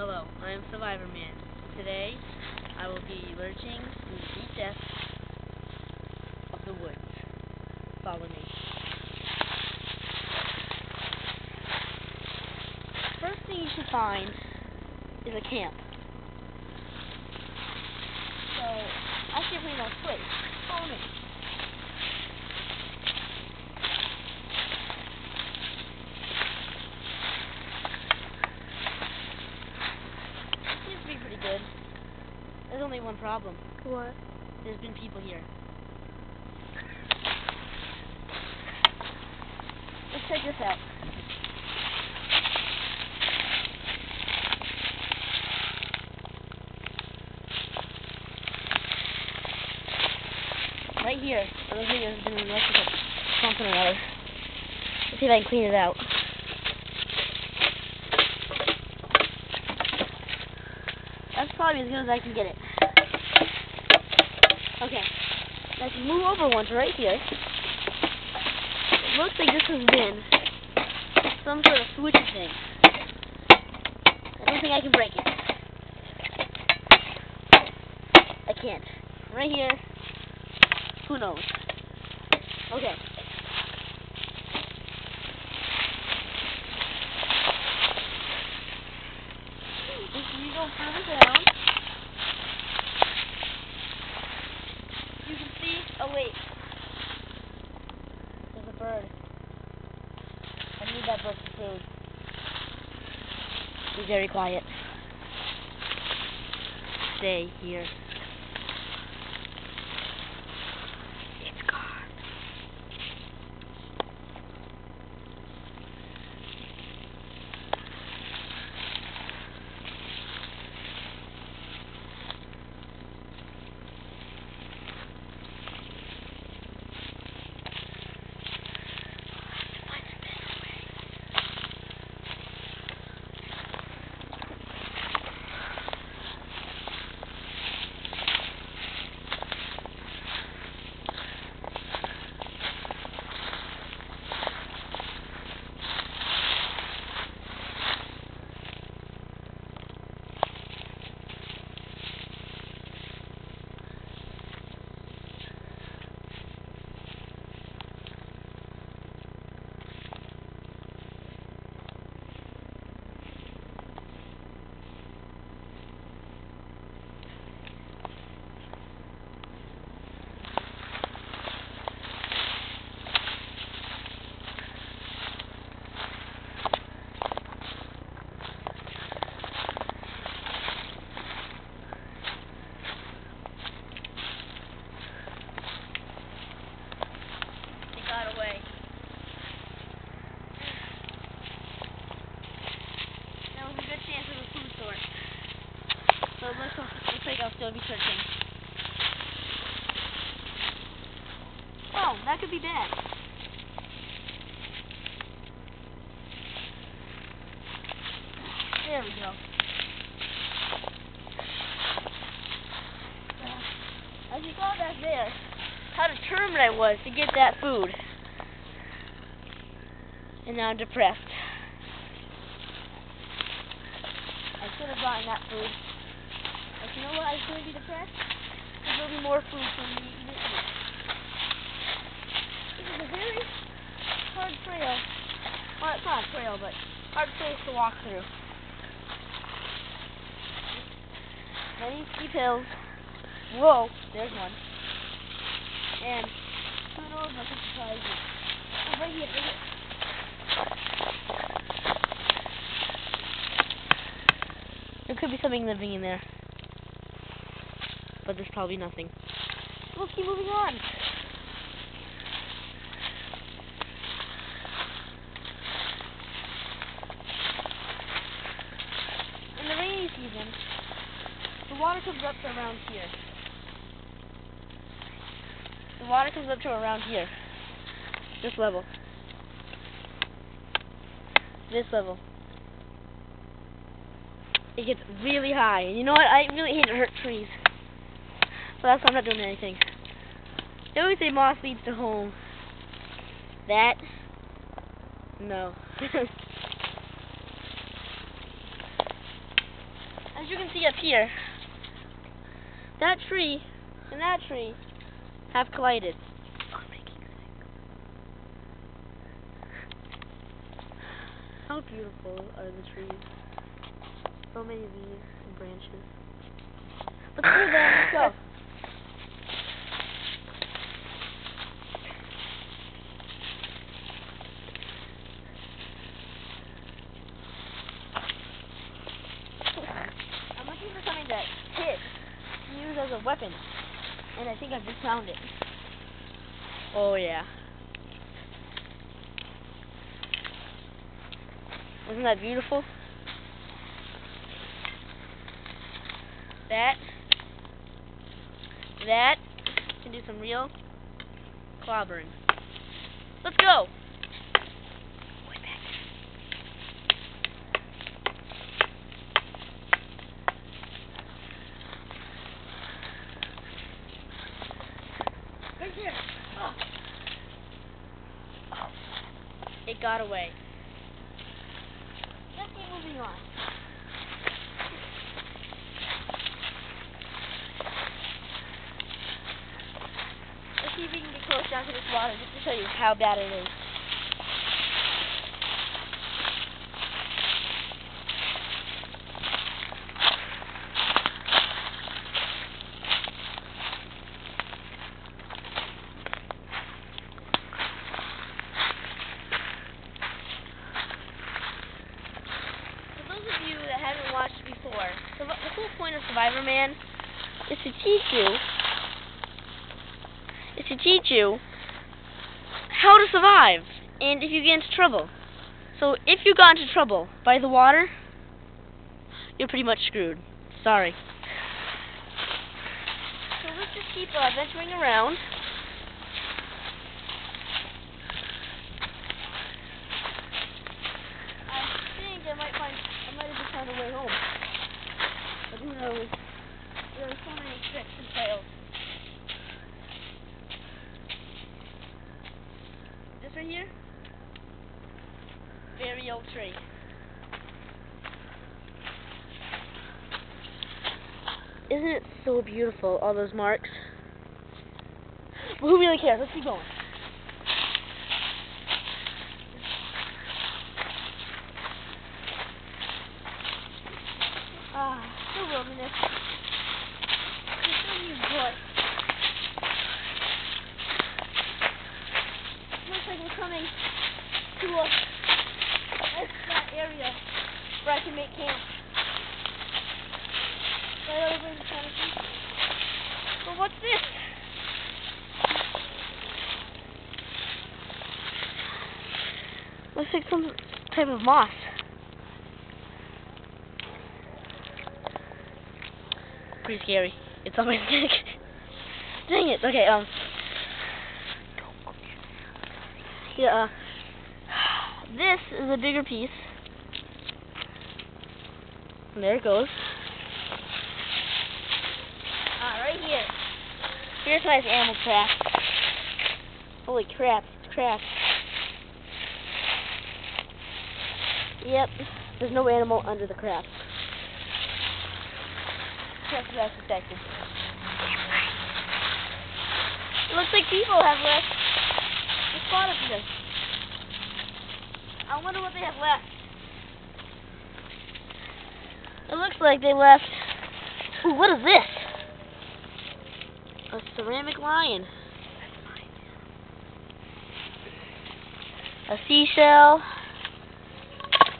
Hello, I am Survivor Man. Today, I will be lurching through the deep depths of the woods. Follow me. First thing you should find is a camp. So, I can't find no place. Follow me. Seems to be pretty good. There's only one problem. What? There's been people here. Let's check this out. Right here, it looks like there's been an electrical something or other. Let's see if I can clean it out. That's probably as good as I can get it. Okay, now I can move over one to right here. It looks like this has been some sort of switchy thing. I don't think I can break it. I can't. Right here. Who knows? Okay. If you go further down, you can see. Oh wait, there's a bird. I need that bird for food. Be very quiet. Stay here. It's gone. Got away. That was a good chance of a food source. So it looks like I'll still be searching. Oh, that could be bad. There we go. As you saw back there, how determined I was to get that food. And now I'm depressed. I should have gotten that food. But you know what? I shouldn't be depressed. Because there'll be more food for me to eat. This is a very hard trail. Well, it's not a trail, but hard place to walk through. Many steep hills. Whoa, there's one. And who knows what could surprise you. Oh, right here, right here. There could be something living in there. But there's probably nothing. We'll keep moving on. In the rainy season, the water comes up to around here. The water comes up to around here. This level. This level. It gets really high. And you know what? I really hate to hurt trees. So that's why I'm not doing anything. They always say moss leads to home. That? No. you can see up here, that tree and that tree have collided. How beautiful are the trees? So many leaves and branches. Let's do that. Let's go. I'm looking for something that kids can use as a weapon, and I think I've just found it. Oh yeah. Isn't that beautiful? That can do some real clobbering. Let's go. Way back. Right here. Oh. It got away. Let's keep moving on. Let's see if we can get close down to this water just to show you how bad it is. Haven't watched before. So the whole point of Survivor Man is to teach you how to survive and if you get into trouble. So if you got into trouble by the water, you're pretty much screwed. Sorry. So let's just keep venturing around. I might have just found a way home. But who knows? There are so many tricks and fails. This right here? Very old tree. Isn't it so beautiful, all those marks? But who really cares? Let's keep going. The wilderness. It's so good. Looks like we're coming to that area where I can make camp. Right over in the canopy. But what's this? Looks like some type of moss. Pretty scary. It's on my neck. Dang it. Okay, yeah, this is a bigger piece. And there it goes. Right here. Here's my animal trap. Holy crap, it's cracked. Yep, there's no animal under the crap. That's affected. It looks like people have left the spot up here. I wonder what they have left. It looks like they left. Ooh, what is this? A ceramic lion. A seashell.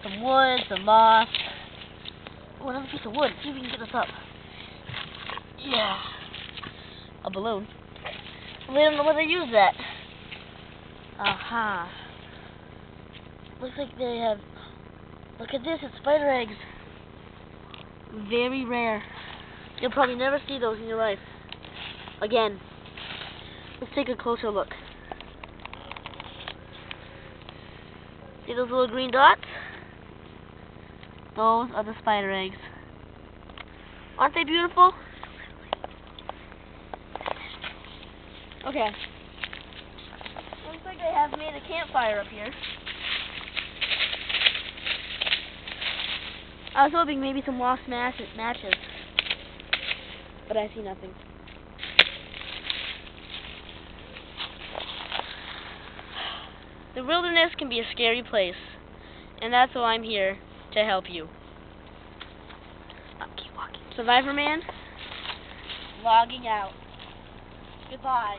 Some wood, some moss. Oh, another piece of wood. See if we can get this up. Yeah. A balloon. They don't know where they use that. Aha. Looks like they have... Look at this, it's spider eggs. Very rare. You'll probably never see those in your life. Again. Let's take a closer look. See those little green dots? Those are the spider eggs. Aren't they beautiful? Okay. Looks like they have made a campfire up here. I was hoping maybe some lost matches, but I see nothing. The wilderness can be a scary place, and that's why I'm here, to help you. Keep walking. Survivor Man, logging out. Goodbye.